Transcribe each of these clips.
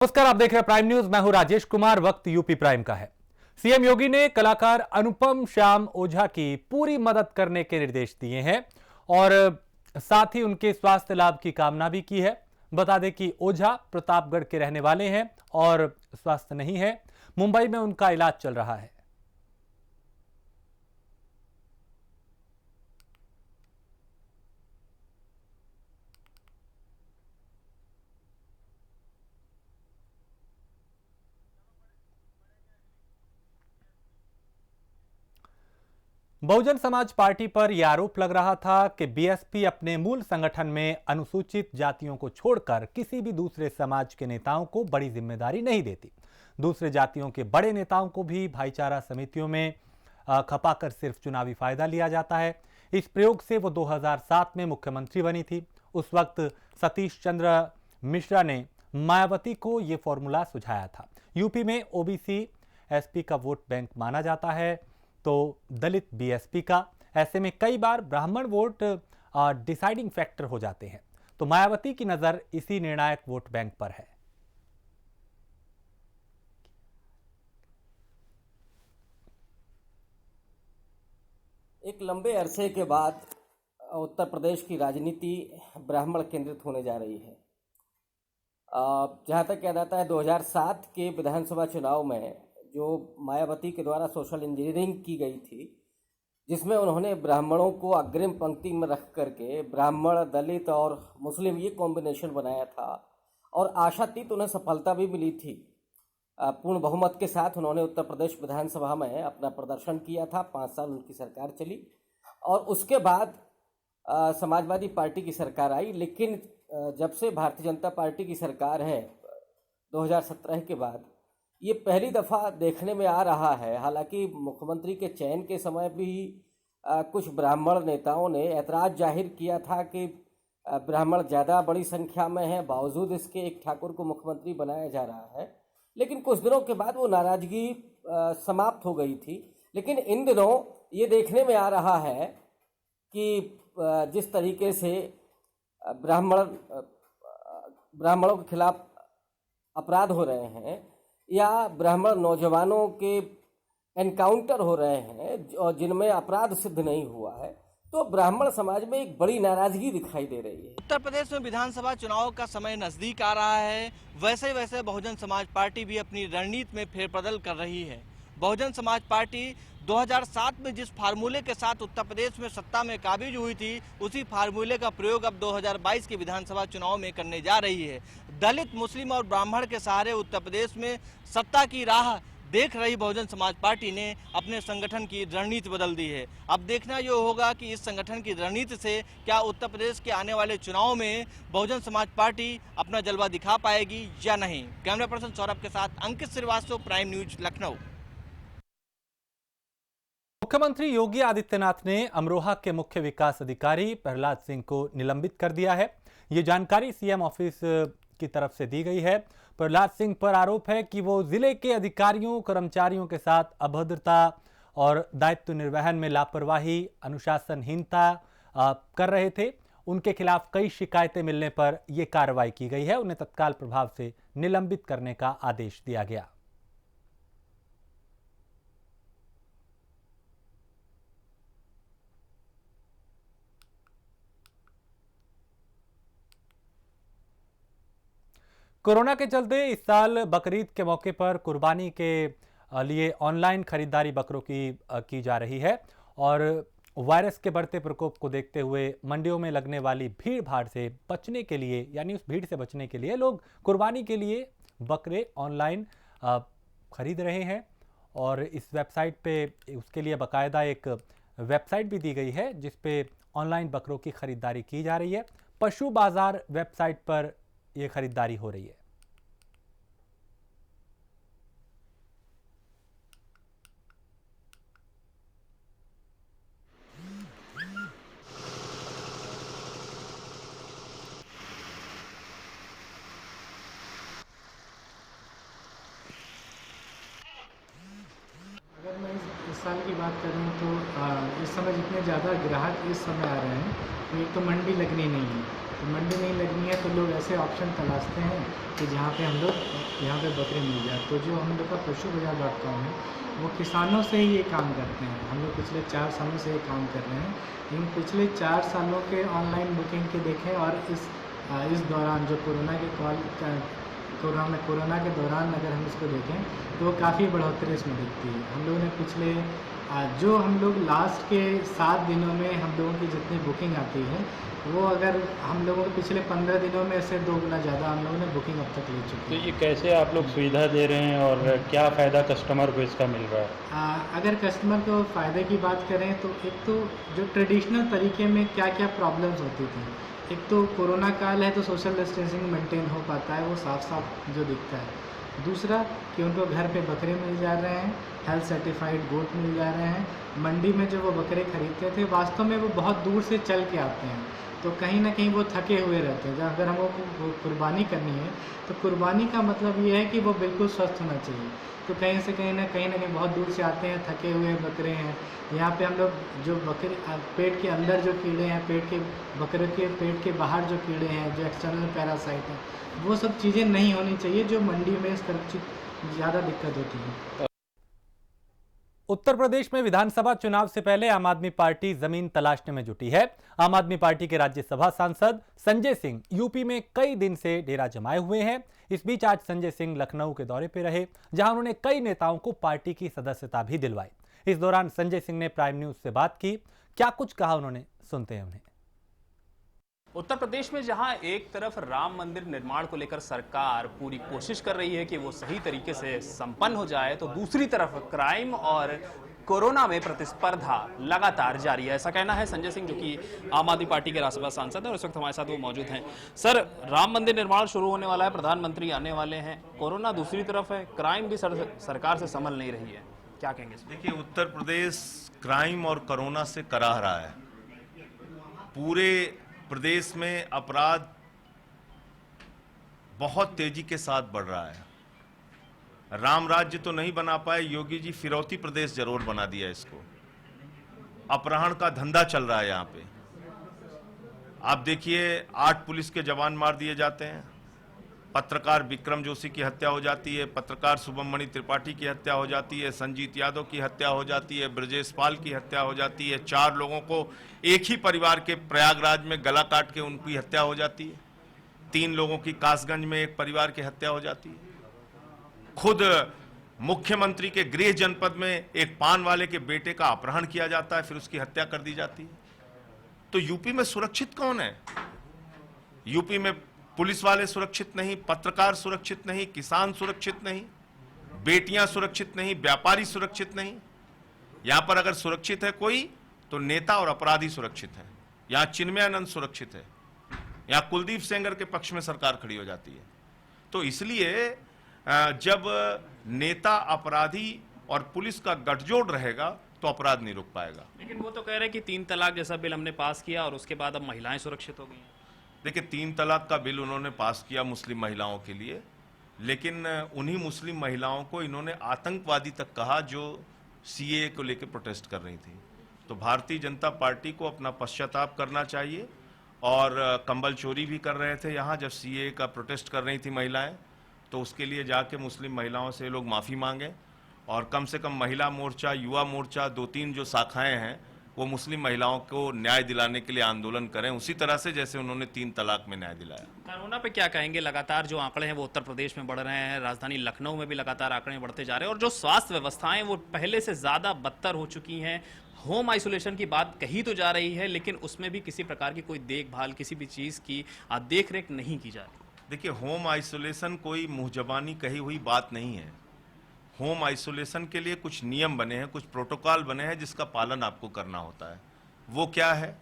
नमस्कार, आप देख रहे हैं प्राइम न्यूज। मैं हूं राजेश कुमार। वक्त यूपी प्राइम का है। सीएम योगी ने कलाकार अनुपम श्याम ओझा की पूरी मदद करने के निर्देश दिए हैं और साथ ही उनके स्वास्थ्य लाभ की कामना भी की है। बता दें कि ओझा प्रतापगढ़ के रहने वाले हैं और स्वस्थ नहीं है। मुंबई में उनका इलाज चल रहा है। बहुजन समाज पार्टी पर यह आरोप लग रहा था कि बीएसपी अपने मूल संगठन में अनुसूचित जातियों को छोड़कर किसी भी दूसरे समाज के नेताओं को बड़ी जिम्मेदारी नहीं देती। दूसरे जातियों के बड़े नेताओं को भी भाईचारा समितियों में खपाकर सिर्फ चुनावी फायदा लिया जाता है। इस प्रयोग से वो 2007 में मुख्यमंत्री बनी थी। उस वक्त सतीश चंद्र मिश्रा ने मायावती को यह फॉर्मूला सुझाया था। यूपी में ओबीसी एसपी का वोट बैंक माना जाता है तो दलित बीएसपी का। ऐसे में कई बार ब्राह्मण वोट डिसाइडिंग फैक्टर हो जाते हैं। तो मायावती की नजर इसी निर्णायक वोट बैंक पर है। एक लंबे अरसे के बाद उत्तर प्रदेश की राजनीति ब्राह्मण केंद्रित होने जा रही है। जहाँ तक याद आता है 2007 के विधानसभा चुनाव में जो मायावती के द्वारा सोशल इंजीनियरिंग की गई थी, जिसमें उन्होंने ब्राह्मणों को अग्रिम पंक्ति में रख करके ब्राह्मण, दलित और मुस्लिम ये कॉम्बिनेशन बनाया था और आशातीत उन्हें सफलता भी मिली थी। पूर्ण बहुमत के साथ उन्होंने उत्तर प्रदेश विधानसभा में अपना प्रदर्शन किया था। 5 साल उनकी सरकार चली और उसके बाद समाजवादी पार्टी की सरकार आई। लेकिन जब से भारतीय जनता पार्टी की सरकार है 2017 के बाद, ये पहली दफ़ा देखने में आ रहा है। हालांकि मुख्यमंत्री के चयन के समय भी कुछ ब्राह्मण नेताओं ने ऐतराज़ जाहिर किया था कि ब्राह्मण ज़्यादा बड़ी संख्या में हैं, बावजूद इसके एक ठाकुर को मुख्यमंत्री बनाया जा रहा है। लेकिन कुछ दिनों के बाद वो नाराज़गी समाप्त हो गई थी। लेकिन इन दिनों ये देखने में आ रहा है कि जिस तरीके से ब्राह्मणों के खिलाफ अपराध हो रहे हैं या ब्राह्मण नौजवानों के एनकाउंटर हो रहे हैं और जिनमें अपराध सिद्ध नहीं हुआ है, तो ब्राह्मण समाज में एक बड़ी नाराजगी दिखाई दे रही है। उत्तर प्रदेश में विधानसभा चुनाव का समय नजदीक आ रहा है। वैसे वैसे बहुजन समाज पार्टी भी अपनी रणनीति में फेरबदल कर रही है। बहुजन समाज पार्टी 2007 में जिस फार्मूले के साथ उत्तर प्रदेश में सत्ता में काबिज हुई थी, उसी फार्मूले का प्रयोग अब 2022 के विधानसभा चुनाव में करने जा रही है। दलित, मुस्लिम और ब्राह्मण के सहारे उत्तर प्रदेश में सत्ता की राह देख रही बहुजन समाज पार्टी ने अपने संगठन की रणनीति बदल दी है। अब देखना ये होगा कि इस संगठन की रणनीति से क्या उत्तर प्रदेश के आने वाले चुनाव में बहुजन समाज पार्टी अपना जलवा दिखा पाएगी या नहीं। कैमरा पर्सन सौरभ के साथ अंकित श्रीवास्तव, प्राइम न्यूज, लखनऊ। मुख्यमंत्री योगी आदित्यनाथ ने अमरोहा के मुख्य विकास अधिकारी प्रहलाद सिंह को निलंबित कर दिया है। ये जानकारी सीएम ऑफिस की तरफ से दी गई है। प्रहलाद सिंह पर आरोप है कि वो जिले के अधिकारियों, कर्मचारियों के साथ अभद्रता और दायित्व निर्वहन में लापरवाही, अनुशासनहीनता कर रहे थे। उनके खिलाफ कई शिकायतें मिलने पर यह कार्रवाई की गई है। उन्हें तत्काल प्रभाव से निलंबित करने का आदेश दिया गया। कोरोना के चलते इस साल बकरीद के मौके पर कुर्बानी के लिए ऑनलाइन खरीदारी बकरों की जा रही है और वायरस के बढ़ते प्रकोप को देखते हुए मंडियों में लगने वाली भीड़ भाड़ से बचने के लिए, यानी उस भीड़ से बचने के लिए लोग कुर्बानी के लिए बकरे ऑनलाइन खरीद रहे हैं। और इस वेबसाइट पे उसके लिए बाकायदा एक वेबसाइट भी दी गई है जिस पे ऑनलाइन बकरों की खरीदारी की जा रही है। पशु बाजार वेबसाइट पर यह खरीदारी हो रही है। अगर मैं इस साल की बात करूं तो इस समय जितने ज़्यादा ग्राहक इस समय आ रहे हैं, तो एक तो मंडी लगनी नहीं है। तो मंडी नहीं लगनी है तो लोग ऐसे ऑप्शन तलाशते हैं कि जहाँ पे हम लोग यहाँ पे बकरे मिल जाए। तो जो हम लोग का पशुबाजार.com है वो किसानों से ही ये काम करते हैं। हम लोग पिछले 4 सालों से ये काम कर रहे हैं। इन पिछले 4 सालों के ऑनलाइन बुकिंग के देखें और इस दौरान जो कोरोना के दौरान अगर हम इसको देखें तो वो काफ़ी बढ़ोतरी इसमें दिखती है। हम लोगों ने पिछले जो हम लोग लास्ट के 7 दिनों में हम लोगों की जितनी बुकिंग आती है वो अगर हम लोगों के पिछले 15 दिनों में से 2 गुना ज़्यादा हम लोगों ने बुकिंग अब तक ले चुकी तो है। ये कैसे आप लोग सुविधा दे रहे हैं और क्या फ़ायदा कस्टमर को इसका मिल रहा है? अगर कस्टमर को फ़ायदे की बात करें तो एक तो जो ट्रेडिशनल तरीके में क्या क्या प्रॉब्लम्स होती थी, एक तो कोरोना काल है तो सोशल डिस्टेंसिंग मेंटेन हो पाता है, वो साफ जो दिखता है। दूसरा कि उनको घर पे बकरे मिल जा रहे हैं, हेल्थ सर्टिफाइड गोट मिल जा रहे हैं। मंडी में जो वो बकरे खरीदते थे वास्तव में वो बहुत दूर से चल के आते हैं, तो कहीं ना कहीं वो थके हुए रहते हैं। जब अगर हमको कुर्बानी करनी है तो कुर्बानी का मतलब ये है कि वो बिल्कुल स्वस्थ होना चाहिए। तो कहीं ना कहीं बहुत दूर से आते हैं, थके हुए बकरे हैं। यहाँ पे हम लोग जो बकरे पेट के अंदर जो कीड़े हैं, बकरे के पेट के बाहर जो कीड़े हैं, जो एक्सटर्नल पैरासाइट हैं, वो सब चीज़ें नहीं होनी चाहिए जो मंडी में इस तरह की ज़्यादा दिक्कत होती है। उत्तर प्रदेश में विधानसभा चुनाव से पहले आम आदमी पार्टी जमीन तलाशने में जुटी है। आम आदमी पार्टी के राज्यसभा सांसद संजय सिंह यूपी में कई दिन से डेरा जमाए हुए हैं। इस बीच आज संजय सिंह लखनऊ के दौरे पर रहे, जहां उन्होंने कई नेताओं को पार्टी की सदस्यता भी दिलवाई। इस दौरान संजय सिंह ने प्राइम न्यूज से बात की। क्या कुछ कहा उन्होंने, सुनते हैं उन्हें। उत्तर प्रदेश में जहां एक तरफ राम मंदिर निर्माण को लेकर सरकार पूरी कोशिश कर रही है कि वो सही तरीके से संपन्न हो जाए, तो दूसरी तरफ क्राइम और कोरोना में प्रतिस्पर्धा लगातार जारी है। ऐसा कहना है संजय सिंह, जो कि आम आदमी पार्टी के राज्यसभा सांसद हैं और इस वक्त हमारे साथ वो मौजूद हैं। सर, राम मंदिर निर्माण शुरू होने वाला है, प्रधानमंत्री आने वाले हैं, कोरोना दूसरी तरफ है, क्राइम भी सरकार से संभल नहीं रही है, क्या कहेंगे? देखिए, उत्तर प्रदेश क्राइम और कोरोना से कराह रहा है। पूरे प्रदेश में अपराध बहुत तेजी के साथ बढ़ रहा है। राम राज्य तो नहीं बना पाए योगी जी, फिरौती प्रदेश जरूर बना दिया इसको। अपहरण का धंधा चल रहा है यहाँ पे। आप देखिए, 8 पुलिस के जवान मार दिए जाते हैं, पत्रकार विक्रम जोशी की हत्या हो जाती है, पत्रकार शुभमणि त्रिपाठी की हत्या हो जाती है, संजीत यादव की हत्या हो जाती है, ब्रजेश पाल की हत्या हो जाती है, 4 लोगों को एक ही परिवार के प्रयागराज में गला काट के उनकी हत्या हो जाती है, 3 लोगों की कासगंज में एक परिवार की हत्या हो जाती है। खुद मुख्यमंत्री के गृह जनपद में एक पान वाले के बेटे का अपहरण किया जाता है, फिर उसकी हत्या कर दी जाती है। तो यूपी में सुरक्षित कौन है? यूपी में पुलिस वाले सुरक्षित नहीं, पत्रकार सुरक्षित नहीं, किसान सुरक्षित नहीं, बेटियां सुरक्षित नहीं, व्यापारी सुरक्षित नहीं। यहां पर अगर सुरक्षित है कोई तो नेता और अपराधी सुरक्षित है। यहां चिन्मयानंद सुरक्षित है, यहां कुलदीप सेंगर के पक्ष में सरकार खड़ी हो जाती है। तो इसलिए जब नेता, अपराधी और पुलिस का गठजोड़ रहेगा तो अपराध नहीं रुक पाएगा। लेकिन वो तो कह रहे हैं कि 3 तलाक जैसा बिल हमने पास किया और उसके बाद अब महिलाएं सुरक्षित हो गई हैं। देखिए, 3 तलाक का बिल उन्होंने पास किया मुस्लिम महिलाओं के लिए, लेकिन उन्हीं मुस्लिम महिलाओं को इन्होंने आतंकवादी तक कहा जो सीएए को लेकर प्रोटेस्ट कर रही थी। तो भारतीय जनता पार्टी को अपना पश्चाताप करना चाहिए। और कंबल चोरी भी कर रहे थे यहाँ जब सीएए का प्रोटेस्ट कर रही थी महिलाएं, तो उसके लिए जाके मुस्लिम महिलाओं से लोग माफ़ी मांगें और कम से कम महिला मोर्चा, युवा मोर्चा, 2-3 जो शाखाएं हैं वो मुस्लिम महिलाओं को न्याय दिलाने के लिए आंदोलन करें, उसी तरह से जैसे उन्होंने 3 तलाक में न्याय दिलाया। कोरोना पे क्या कहेंगे? लगातार जो आंकड़े हैं वो उत्तर प्रदेश में बढ़ रहे हैं, राजधानी लखनऊ में भी लगातार आंकड़े बढ़ते जा रहे हैं और जो स्वास्थ्य व्यवस्थाएं वो पहले से ज़्यादा बदतर हो चुकी हैं। होम आइसोलेशन की बात कही तो जा रही है, लेकिन उसमें भी किसी प्रकार की कोई देखभाल, किसी भी चीज़ की देख रेख नहीं की जा रही। देखिए, होम आइसोलेशन कोई मुंहजबानी कही हुई बात नहीं है। होम आइसोलेशन के लिए कुछ नियम बने हैं, कुछ प्रोटोकॉल बने हैं जिसका पालन आपको करना होता है। वो क्या है?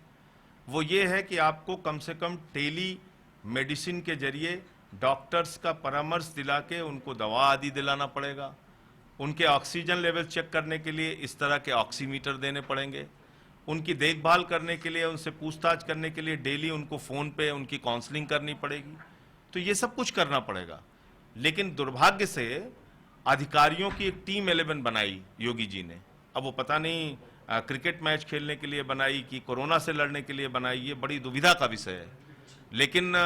वो ये है कि आपको कम से कम टेली मेडिसिन के जरिए डॉक्टर्स का परामर्श दिला के उनको दवा आदि दिलाना पड़ेगा। उनके ऑक्सीजन लेवल चेक करने के लिए इस तरह के ऑक्सीमीटर देने पड़ेंगे। उनकी देखभाल करने के लिए, उनसे पूछताछ करने के लिए डेली उनको फ़ोन पे उनकी काउंसलिंग करनी पड़ेगी। तो ये सब कुछ करना पड़ेगा। लेकिन दुर्भाग्य से अधिकारियों की एक टीम 11 बनाई योगी जी ने। अब वो पता नहीं क्रिकेट मैच खेलने के लिए बनाई कि कोरोना से लड़ने के लिए बनाई, ये बड़ी दुविधा का विषय है। लेकिन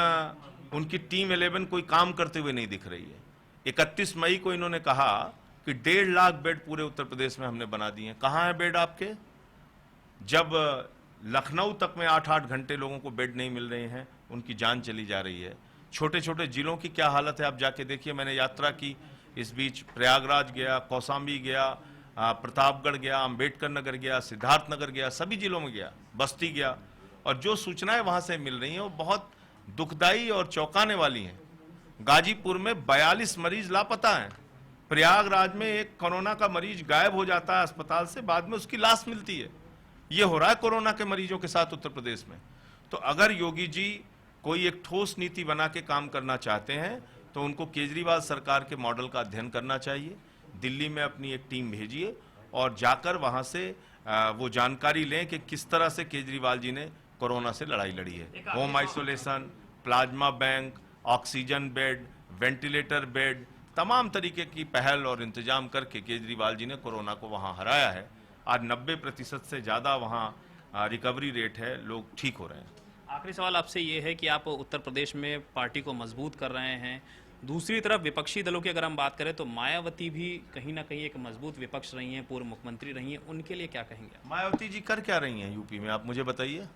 उनकी टीम 11 कोई काम करते हुए नहीं दिख रही है। 31 मई को इन्होंने कहा कि 1.5 लाख बेड पूरे उत्तर प्रदेश में हमने बना दिए हैं। कहाँ है बेड आपके? जब लखनऊ तक में 8-8 घंटे लोगों को बेड नहीं मिल रहे हैं, उनकी जान चली जा रही है। छोटे छोटे जिलों की क्या हालत है आप जाके देखिए। मैंने यात्रा की, इस बीच प्रयागराज गया, कौशाम्बी गया, प्रतापगढ़ गया, अंबेडकर नगर गया, सिद्धार्थ नगर गया, सभी जिलों में गया, बस्ती गया, और जो सूचनाएं वहां से मिल रही हैं वो बहुत दुखदाई और चौंकाने वाली हैं। गाजीपुर में 42 मरीज लापता हैं। प्रयागराज में एक कोरोना का मरीज गायब हो जाता है अस्पताल से, बाद में उसकी लाश मिलती है। ये हो रहा है कोरोना के मरीजों के साथ उत्तर प्रदेश में। तो अगर योगी जी कोई एक ठोस नीति बना के काम करना चाहते हैं तो उनको केजरीवाल सरकार के मॉडल का अध्ययन करना चाहिए। दिल्ली में अपनी एक टीम भेजिए और जाकर वहां से वो जानकारी लें कि किस तरह से केजरीवाल जी ने कोरोना से लड़ाई लड़ी है। Home isolation, plasma bank, oxygen bed, ventilator bed, तमाम तरीके की पहल और इंतजाम करके केजरीवाल जी ने कोरोना को वहां हराया है। आज 90% से ज़्यादा वहाँ रिकवरी रेट है, लोग ठीक हो रहे हैं। आखिरी सवाल आपसे ये है कि आप उत्तर प्रदेश में पार्टी को मजबूत कर रहे हैं, दूसरी तरफ विपक्षी दलों की अगर हम बात करें तो मायावती भी कहीं ना कहीं एक मजबूत विपक्ष रही हैं, पूर्व मुख्यमंत्री रही हैं, उनके लिए क्या कहेंगे? मायावती जी कर क्या रही हैं यूपी में, आप मुझे बताइए।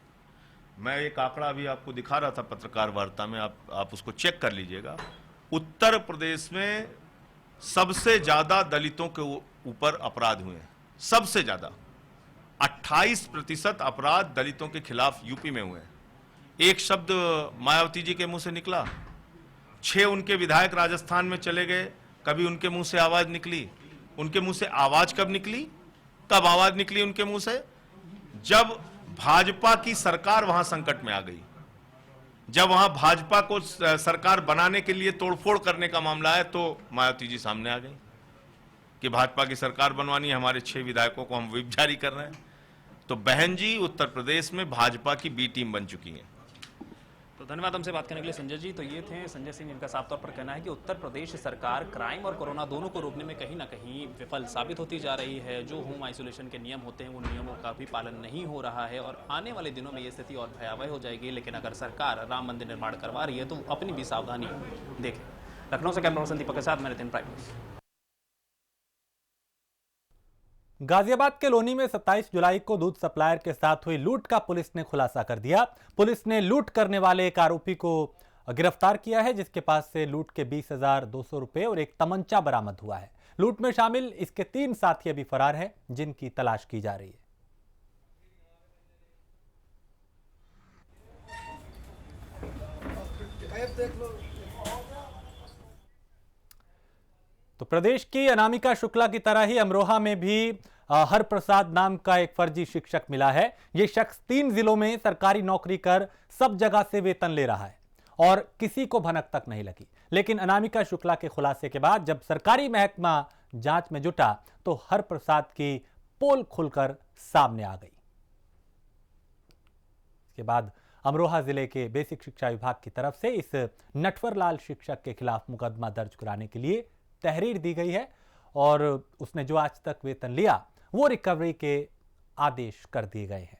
मैं एक आंकड़ा अभी आपको दिखा रहा था पत्रकार वार्ता में, आप उसको चेक कर लीजिएगा। उत्तर प्रदेश में सबसे ज्यादा दलितों के ऊपर अपराध हुए हैं, सबसे ज्यादा 28% अपराध दलितों के खिलाफ यूपी में हुए हैं। एक शब्द मायावती जी के मुंह से निकला, 6 उनके विधायक राजस्थान में चले गए, कभी उनके मुंह से आवाज निकली? उनके मुंह से आवाज कब निकली? कब आवाज निकली उनके मुंह से? जब भाजपा की सरकार वहां संकट में आ गई, जब वहां भाजपा को सरकार बनाने के लिए तोड़फोड़ करने का मामला है, तो मायावती जी सामने आ गई कि भाजपा की सरकार बनवानी है, हमारे 6 विधायकों को हम व्हिप जारी कर रहे हैं। तो बहन जी उत्तर प्रदेश में भाजपा की बी टीम बन चुकी हैं। तो धन्यवाद हमसे बात करने के लिए संजय जी। तो ये थे संजय सिंह, जिनका साफ तौर पर कहना है कि उत्तर प्रदेश सरकार क्राइम और कोरोना दोनों को रोकने में कहीं ना कहीं विफल साबित होती जा रही है। जो होम आइसोलेशन के नियम होते हैं उन नियमों का भी पालन नहीं हो रहा है और आने वाले दिनों में ये स्थिति और भयावह हो जाएगी। लेकिन अगर सरकार राम मंदिर निर्माण करवा रही है तो अपनी भी सावधानी देखें। लखनऊ से कैमरा पर्सन दीपक के साथ मैं नितिन प्राइम न्यूज़। गाजियाबाद के लोनी में 27 जुलाई को दूध सप्लायर के साथ हुई लूट का पुलिस ने खुलासा कर दिया। पुलिस ने लूट करने वाले एक आरोपी को गिरफ्तार किया है, जिसके पास से लूट के 20,200 रुपए और एक तमंचा बरामद हुआ है। लूट में शामिल इसके 3 साथी अभी फरार हैं, जिनकी तलाश की जा रही है। तो प्रदेश की अनामिका शुक्ला की तरह ही अमरोहा में भी हर प्रसाद नाम का एक फर्जी शिक्षक मिला है। यह शख्स 3 जिलों में सरकारी नौकरी कर सब जगह से वेतन ले रहा है और किसी को भनक तक नहीं लगी। लेकिन अनामिका शुक्ला के खुलासे के बाद जब सरकारी महकमा जांच में जुटा तो हर प्रसाद की पोल खुलकर सामने आ गई। इसके बाद अमरोहा जिले के बेसिक शिक्षा विभाग की तरफ से इस नटवरलाल शिक्षक के खिलाफ मुकदमा दर्ज कराने के लिए तहरीर दी गई है और उसने जो आज तक वेतन लिया वो रिकवरी के आदेश कर दिए गए हैं।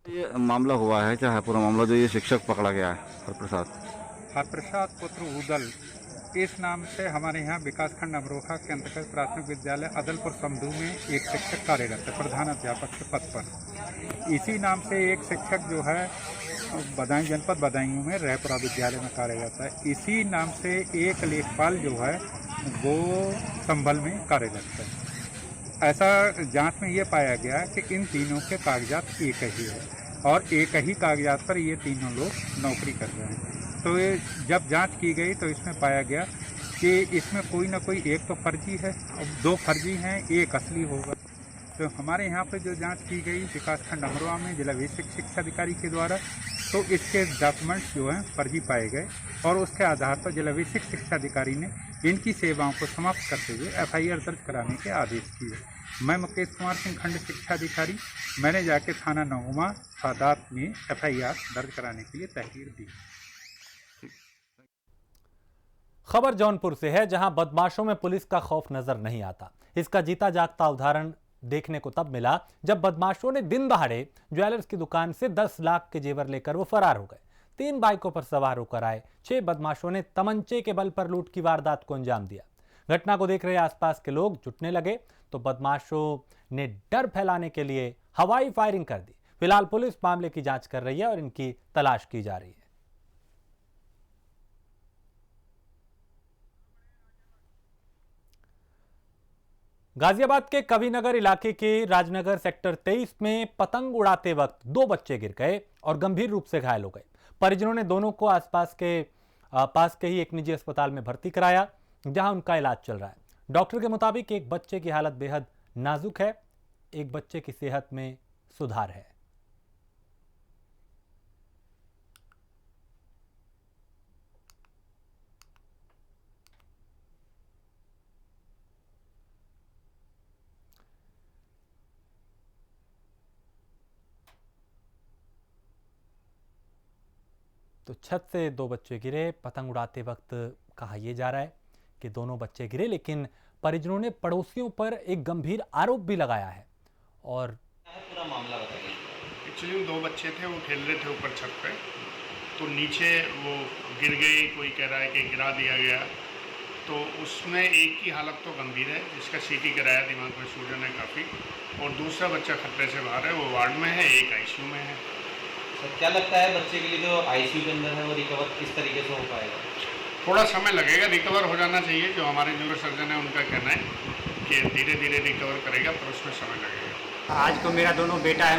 ये मामला हुआ है, क्या है पूरा मामला जो ये शिक्षक पकड़ा गया है हरप्रसाद पुत्र उदल इस नाम से हमारे यहाँ विकासखंड अमरोहा के अंतर्गत प्राथमिक विद्यालय अदलपुर समधू में एक शिक्षक कार्यरत है, प्रधान अध्यापक के पद पर। इसी नाम से एक शिक्षक जो है बदायूं जनपद बदायूं में रायपुरा विद्यालय में कार्यरत है। इसी नाम से एक लेखपाल जो है वो संभल में कार्यरत है। ऐसा जांच में ये पाया गया कि इन तीनों के कागजात एक ही है और एक ही कागजात पर ये तीनों लोग नौकरी कर रहे हैं। तो जब जांच की गई तो इसमें पाया गया कि इसमें कोई ना कोई एक तो फर्जी है और 2 फर्जी हैं, एक असली होगा। तो हमारे यहाँ पे जो जांच की गई विकासखंड अमरोहा में जिला बेसिक शिक्षा अधिकारी के द्वारा, तो इसके डॉक्यूमेंट्स जो हैं फर्जी पाए गए और उसके आधार पर जिला बेसिक शिक्षा अधिकारी ने इनकी सेवाओं को समाप्त करते हुए FIR दर्ज कराने के आदेश दिए। मैं मुकेश कुमार सिंह खंड शिक्षा अधिकारी, मैंने जाके थाना नगुमा सादात में FIR दर्ज कराने के लिए तहरीर दी। खबर जौनपुर से है, जहां बदमाशों में पुलिस का खौफ नजर नहीं आता। इसका जीता जागता उदाहरण देखने को तब मिला जब बदमाशों ने दिन दहाड़े ज्वेलर्स की दुकान से 10 लाख के जेवर लेकर वो फरार हो गए। 3 बाइकों पर सवार होकर आए 6 बदमाशों ने तमंचे के बल पर लूट की वारदात को अंजाम दिया। घटना को देख रहे आसपास के लोग जुटने लगे तो बदमाशों ने डर फैलाने के लिए हवाई फायरिंग कर दी। फिलहाल पुलिस मामले की जांच कर रही है और इनकी तलाश की जा रही है। गाजियाबाद के कविनगर इलाके के राजनगर सेक्टर 23 में पतंग उड़ाते वक्त 2 बच्चे गिर गए और गंभीर रूप से घायल हो गए। परिजनों ने दोनों को पास के ही एक निजी अस्पताल में भर्ती कराया, जहां उनका इलाज चल रहा है। डॉक्टर के मुताबिक एक बच्चे की हालत बेहद नाजुक है, एक बच्चे की सेहत में सुधार है। तो छत से 2 बच्चे गिरे। पतंग उड़ाते वक्त कहा यह जा रहा है कि दोनों बच्चे गिरे, लेकिन परिजनों ने पड़ोसियों पर एक गंभीर आरोप भी लगाया है। और पूरा मामला बताइए। एक्चुअली 2 बच्चे थे, वो खेल रहे थे ऊपर छत पे, तो नीचे वो गिर गई। कोई कह रहा है कि गिरा दिया गया, तो उसमें एक की हालत तो गंभीर है, जिसका सीटी कराया, दिमाग में सूजन है काफ़ी, और दूसरा बच्चा खतरे से बाहर है, वो वार्ड में है, एक आईसीयू में है। सर, क्या लगता है बच्चे के लिए जो आईसीयू के अंदर है वो रिकवर किस तरीके से हो पाएगा? थोड़ा समय लगेगा, रिकवर हो जाना चाहिए। जो हमारे न्यूरो सर्जन है उनका कहना है कि धीरे धीरे रिकवर करेगा, पर उसमें समय लगेगा। आज को मेरा दोनों बेटा है,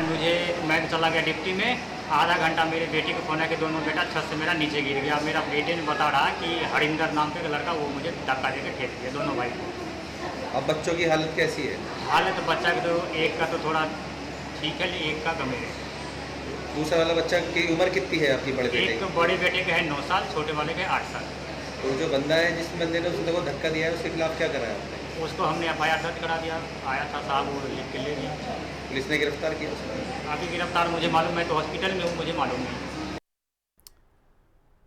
मैं चला गया डिप्टी में, आधा घंटा मेरे बेटे को फोन है कि दोनों बेटा छत से मेरा नीचे गिर गया। मेरा बेटे ने बता रहा कि हरिंदर नाम के लड़का, वो मुझे धक्का देकर ठेक दिया दोनों भाई को। अब बच्चों की हालत कैसी है? हालत बच्चा की तो एक का तो थोड़ा ठीक है, एक का गंभीर है। दूसरा वाला बच्चा की उम्र कितनी है आपकी बड़े बेटे? एक तो बड़े बेटे के है 9 साल, छोटे वाले के 8 साल। तो जो बंदा है, जिस बंदे ने उसको धक्का दिया है, उसके खिलाफ क्या कराया आपने? उसको हमने FIR दर्ज करा दिया। आया था साहब, वो लिख के ले गया। पुलिस ने गिरफ्तार किया उसको? अभी गिरफ्तार मुझे मालूम है, तो हॉस्पिटल में हूँ, मुझे मालूम नहीं।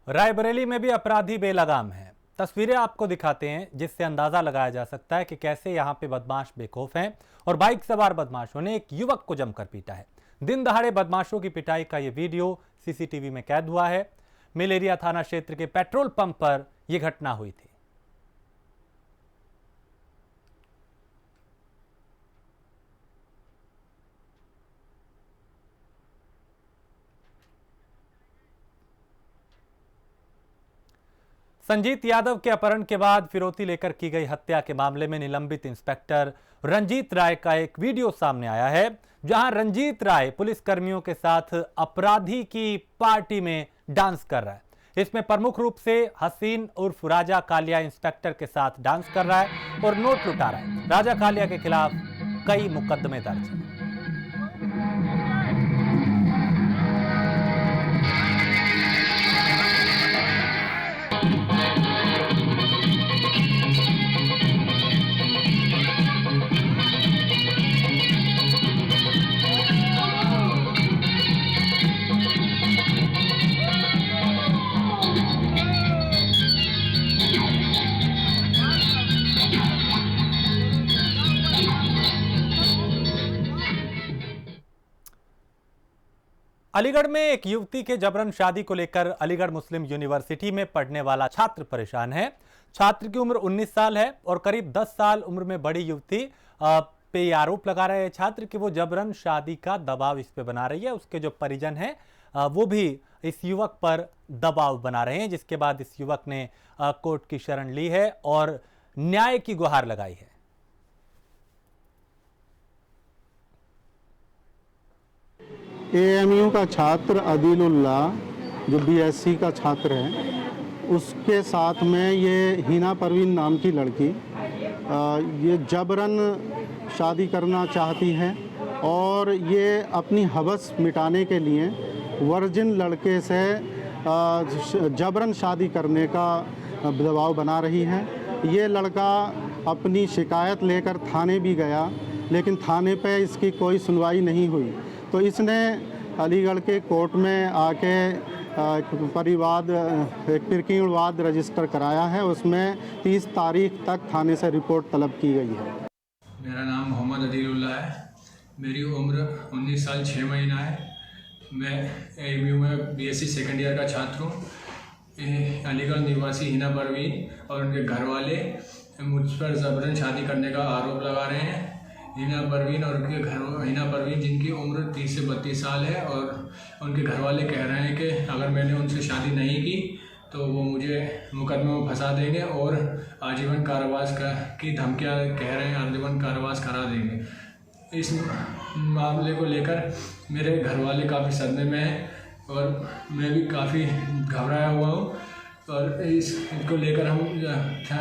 रायबरेली में भी अपराधी बेलगाम हैं। तस्वीरें आपको दिखाते हैं जिससे अंदाजा लगाया जा सकता है कि कैसे यहां पे बदमाश बेखौफ हैं। और बाइक सवार बदमाशों ने एक युवक को जमकर पीटा है। दिन दहाड़े बदमाशों की पिटाई का यह वीडियो सीसीटीवी में कैद हुआ है। मिल एरिया थाना क्षेत्र के पेट्रोल पंप पर यह घटना हुई थी। संजीत यादव के अपहरण के बाद फिरौती लेकर की गई हत्या के मामले में निलंबित इंस्पेक्टर रंजीत राय का एक वीडियो सामने आया है, जहां रंजीत राय पुलिस कर्मियों के साथ अपराधी की पार्टी में डांस कर रहा है। इसमें प्रमुख रूप से हसीन उर्फ राजा कालिया इंस्पेक्टर के साथ डांस कर रहा है और नोट लुटा रहा है। राजा कालिया के खिलाफ कई मुकदमे दर्ज हैं। अलीगढ़ में एक युवती के जबरन शादी को लेकर अलीगढ़ मुस्लिम यूनिवर्सिटी में पढ़ने वाला छात्र परेशान है। छात्र की उम्र 19 साल है और करीब 10 साल उम्र में बड़ी युवती पे ये आरोप लगा रहे हैं छात्र कि वो जबरन शादी का दबाव इस पे बना रही है। उसके जो परिजन हैं वो भी इस युवक पर दबाव बना रहे हैं, जिसके बाद इस युवक ने कोर्ट की शरण ली है और न्याय की गुहार लगाई है। AMU का छात्र अदीलुल्लाह, जो BSc का छात्र है, उसके साथ में ये हिना परवीन नाम की लड़की ये जबरन शादी करना चाहती है और ये अपनी हवस मिटाने के लिए वर्जिन लड़के से जबरन शादी करने का दबाव बना रही है। ये लड़का अपनी शिकायत लेकर थाने भी गया, लेकिन थाने पे इसकी कोई सुनवाई नहीं हुई। तो इसने अलीगढ़ के कोर्ट में आके एक प्रकीर्णवाद रजिस्टर कराया है। उसमें 30 तारीख तक थाने से रिपोर्ट तलब की गई है। मेरा नाम मोहम्मद अदीलुल्लाह है। मेरी उम्र 19 साल 6 महीना है। मैं AMU में BSc सेकेंड ईयर का छात्र हूँ। अलीगढ़ निवासी हिना परवीन और उनके घर वाले मुझ पर ज़बरन शादी करने का आरोप लगा रहे हैं। हिना परवीन जिनकी उम्र 30 से 32 साल है और उनके घर वाले कह रहे हैं कि अगर मैंने उनसे शादी नहीं की तो वो मुझे मुकदमे में फंसा देंगे और आजीवन कारावास की धमकियाँ कह रहे हैं, आजीवन कारावास करा देंगे। इस मामले को लेकर मेरे घर वाले काफ़ी सदमे में हैं और मैं भी काफ़ी घबराया हुआ हूँ। और इसको लेकर हम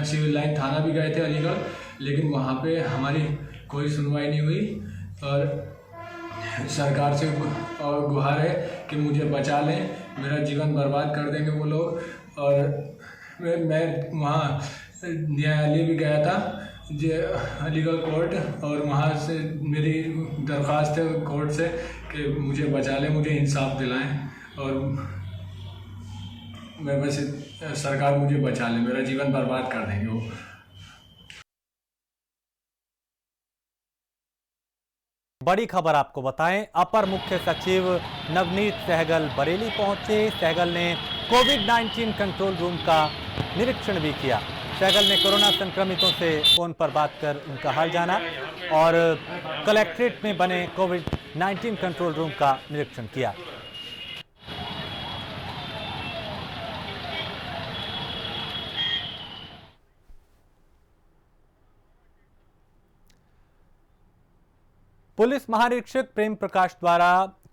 सिविल लाइन थाना भी गए थे अलीगढ़, लेकिन वहाँ पे हमारी कोई सुनवाई नहीं हुई। और सरकार से और गुहार है कि मुझे बचा लें, मेरा जीवन बर्बाद कर देंगे वो लोग। और मैं वहाँ न्यायालय भी गया था अलीगढ़ कोर्ट, और वहाँ से मेरी दरख्वास्त है कोर्ट से कि मुझे बचा लें, मुझे इंसाफ दिलाएं और मैं बस सरकार मुझे बचा ले, मेरा जीवन बर्बाद कर देंगे वो। बड़ी खबर आपको बताएं, अपर मुख्य सचिव नवनीत सहगल बरेली पहुंचे। सहगल ने कोविड-19 कंट्रोल रूम का निरीक्षण भी किया। सहगल ने कोरोना संक्रमितों से फोन पर बात कर उनका हाल जाना और कलेक्ट्रेट में बने कोविड-19 कंट्रोल रूम का निरीक्षण किया। पुलिस महानिरीक्षक प्रेम प्रकाश द्वारा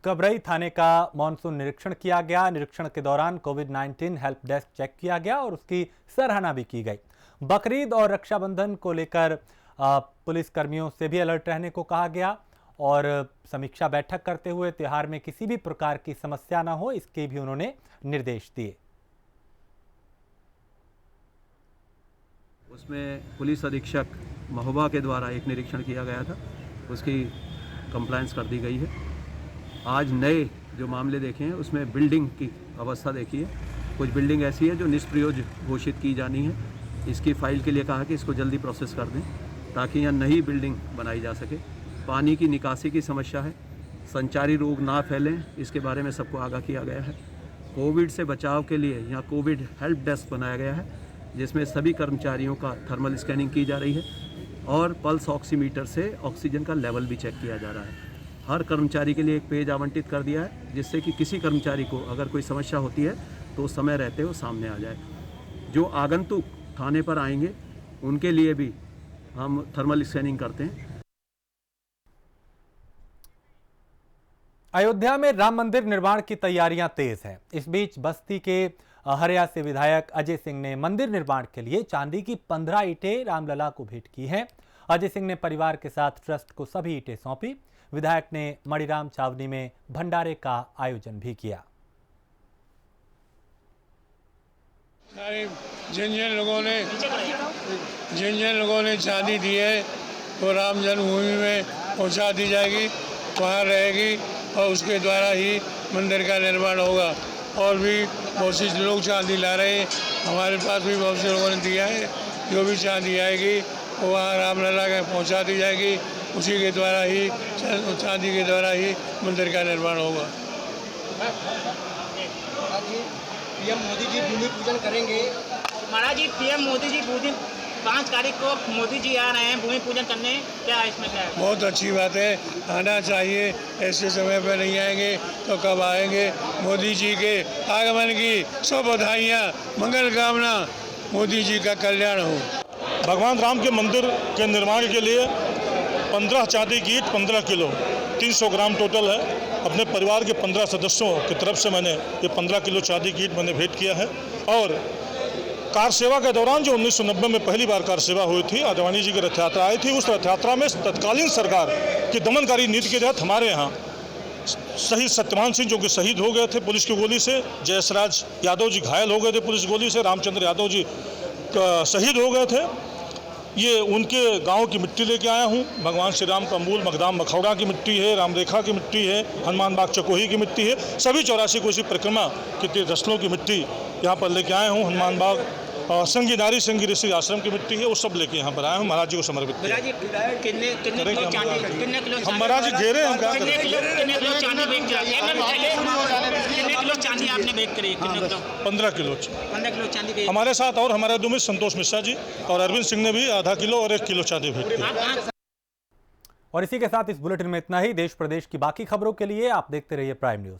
कबरई थाने का मॉनसून निरीक्षण किया गया। निरीक्षण के दौरान कोविड-19 हेल्प डेस्क चेक किया गया और उसकी सराहना भी की गई। बकरीद और रक्षाबंधन को लेकर पुलिस कर्मियों से भी अलर्ट रहने को कहा गया और समीक्षा बैठक करते हुए त्योहार में किसी भी प्रकार की समस्या न हो, इसके भी उन्होंने निर्देश दिए। उसमें पुलिस अधीक्षक महोबा के द्वारा एक निरीक्षण किया गया था, उसकी कंप्लायंस कर दी गई है। आज नए जो मामले देखे हैं उसमें बिल्डिंग की अवस्था देखी है। कुछ बिल्डिंग ऐसी है जो निष्प्रयोज्य घोषित की जानी है। इसकी फाइल के लिए कहा कि इसको जल्दी प्रोसेस कर दें ताकि यहाँ नई बिल्डिंग बनाई जा सके। पानी की निकासी की समस्या है, संचारी रोग ना फैलें, इसके बारे में सबको आगाह किया गया है। कोविड से बचाव के लिए यहाँ कोविड हेल्प डेस्क बनाया गया है जिसमें सभी कर्मचारियों का थर्मल स्कैनिंग की जा रही है और पल्स ऑक्सीमीटर से ऑक्सीजन का लेवल भी चेक किया जा रहा है। हर कर्मचारी के लिए एक पेज आवंटित कर दिया है जिससे कि किसी कर्मचारी को अगर कोई समस्या होती है तो समय रहते वो सामने आ जाए। जो आगंतुक थाने पर आएंगे उनके लिए भी हम थर्मल स्कैनिंग करते हैं। अयोध्या में राम मंदिर निर्माण की तैयारियां तेज हैं। इस बीच बस्ती के हरिया से विधायक अजय सिंह ने मंदिर निर्माण के लिए चांदी की 15 ईंटें रामलला को भेंट की हैं। अजय सिंह ने परिवार के साथ ट्रस्ट को सभी ईंटें सौंपी। विधायक ने मणिराम छावनी में भंडारे का आयोजन भी किया। जिन जिन लोगों ने चांदी दी है वो राम जन्मभूमि में पहुंचा दी जाएगी, वहाँ रहेगी और उसके द्वारा ही मंदिर का निर्माण होगा। और भी बहुत सी लोग चांदी ला रहे हैं, हमारे पास भी बहुत से लोगों ने दिया है। जो भी चांदी आएगी वो वहाँ रामलला के पहुँचा दी जाएगी, उसी के द्वारा ही चांदी के द्वारा ही मंदिर का निर्माण होगा। पीएम मोदी जी भूमि पूजन करेंगे। महाराज जी पीएम मोदी जी 5 तारीख को मोदी जी आ रहे हैं भूमि पूजन करने, क्या इसमें क्या है? बहुत अच्छी बात है, आना चाहिए। ऐसे समय पर नहीं आएंगे तो कब आएंगे? मोदी जी के आगमन की सब बधाइयाँ, मंगल कामना, मोदी जी का कल्याण हो। भगवान राम के मंदिर के निर्माण के लिए 15 चांदी की ईंट 15 किलो 300 ग्राम टोटल है। अपने परिवार के 15 सदस्यों की तरफ से मैंने ये 15 किलो चांदी की ईंट मैंने भेंट किया है। और कार सेवा के दौरान जो 1990 में पहली बार कार सेवा हुई थी, आडवाणी जी की रथ यात्रा आई थी, उस रथ यात्रा में तत्कालीन सरकार की दमनकारी नीति के तहत हमारे यहाँ शहीद सत्यवान सिंह जो कि शहीद हो गए थे पुलिस की गोली से, जयसराज यादव जी घायल हो गए थे पुलिस गोली से, रामचंद्र यादव जी शहीद हो गए थे। ये उनके गांव की मिट्टी लेके आया हूँ। भगवान श्री राम का मूल मकदाम मखौड़ा की मिट्टी है, रामरेखा की मिट्टी है, हनुमान बाग चकोही की मिट्टी है, सभी 84 कोसी परिक्रमा के तीर्थस्थलों की मिट्टी यहाँ पर लेके आए हूँ। हनुमान बाग और संगी नारी संगी ऋषि आश्रम की मिट्टी है, वो सब लेके यहाँ पर आए हैं, महाराज जी को समर्पित किया। कितने किलो चांदी, हम महाराज जी घेरे हम क्या कितने किलो चांदी बेच रहे हैं? कितने किलो चांदी आपने बेच करी? 15 किलो 15 किलो चांदी बेच। हमारे साथ और हमारे दो मित्र संतोष मिश्रा जी और अरविंद सिंह ने भी आधा किलो और 1 किलो चांदी भेंट की। और इसी के साथ इस बुलेटिन में इतना ही। देश प्रदेश की बाकी खबरों के लिए आप देखते रहिए प्राइम न्यूज़।